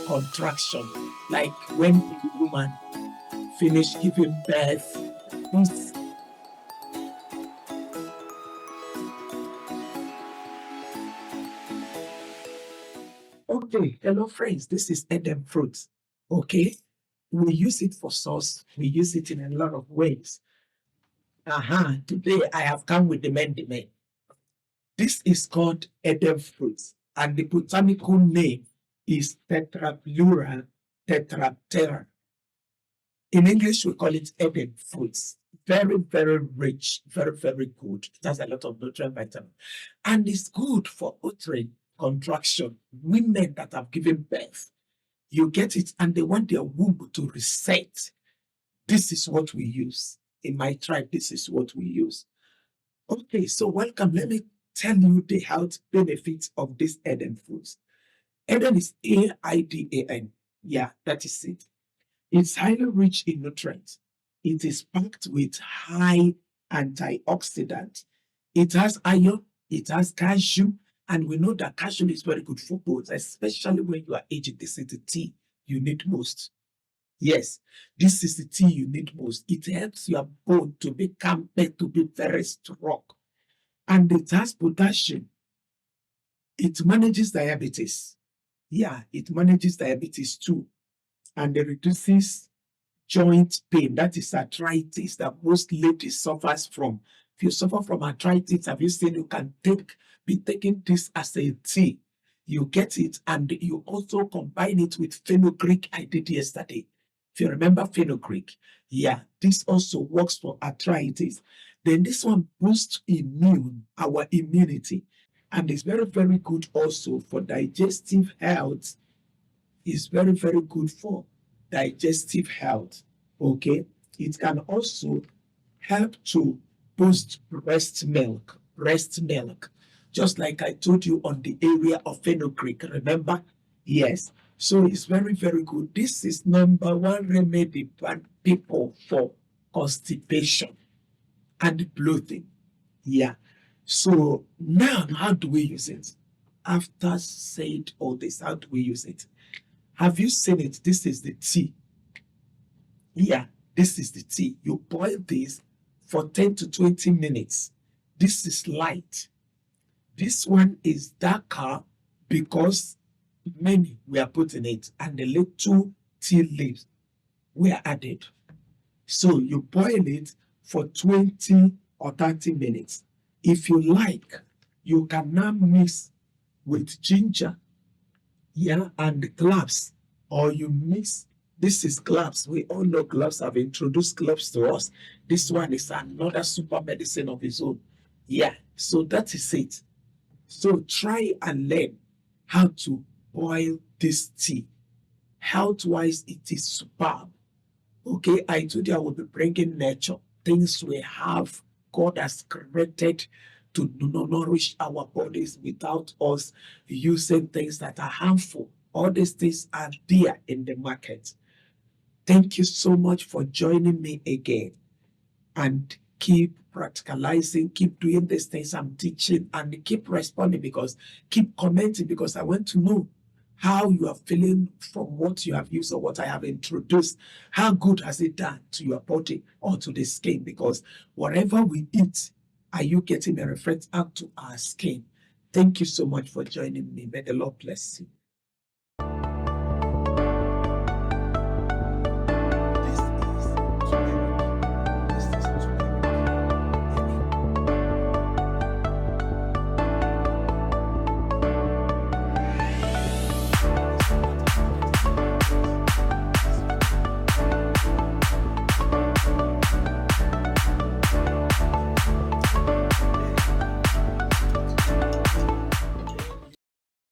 Contraction, like when a woman finish giving birth. This okay, hello friends, this is Aidan Fruit. Okay, we use it for sauce, we use it in a lot of ways. Today I have come with the main demand. This is called Aidan Fruit, and the botanical name is Tetrapleura tetraptera. In English, we call it Aidan Fruits. Very, very rich, very, very good. It has a lot of nutrient vitamin. And it's good for uterine contraction. Women that have given birth, you get it, and they want their womb to reset. This is what we use. In my tribe, this is what we use. Okay, so welcome. Let me tell you the health benefits of this Aidan Fruits. Aidan is Aidan. Yeah, that is it. It's highly rich in nutrients. It is packed with high antioxidants. It has iron, it has calcium, and we know that calcium is very good for bones, especially when you are aging. This is the tea you need most. Yes, this is the tea you need most. It helps your bone to become better, to be very strong. And it has potassium. It manages diabetes. Yeah, it manages diabetes too. And it reduces joint pain, that is arthritis that most ladies suffers from. If you suffer from arthritis, have you seen you can be taking this as a tea? You get it, and you also combine it with fenugreek I did yesterday. If you remember fenugreek, yeah, this also works for arthritis. Then this one boosts our immunity, and it's very, very good also for digestive health. It's very, very good for digestive health. Okay, it can also help to boost breast milk. Just like I told you on the area of fenugreek, remember? Yes. So it's very, very good. This is number one remedy for people for constipation and bloating. Yeah. So now, how do we use it? After said all this, how do we use it? Have you seen it? This is the tea. Yeah, this is the tea. You boil this for 10 to 20 minutes. This is light. This one is darker because many were put in it and the little tea leaves were added. So you boil it for 20 or 30 minutes. If you like, you can now mix with ginger, yeah, and cloves, or you mix. This is cloves. We all know cloves have introduced cloves to us. This one is another super medicine of its own. Yeah, so that is it. So try and learn how to boil this tea. Health-wise, it is superb. Okay, I told you I will be bringing nature, things we have, God has created to nourish our bodies without us using things that are harmful. All these things are there in the market. Thank you so much for joining me again. And keep practicalizing, keep doing these things I'm teaching, and keep responding keep commenting because I want to know how you are feeling from what you have used or what I have introduced. How good has it done to your body or to the skin? Because whatever we eat, are you getting a reflect out to our skin? Thank you so much for joining me. May the Lord bless you.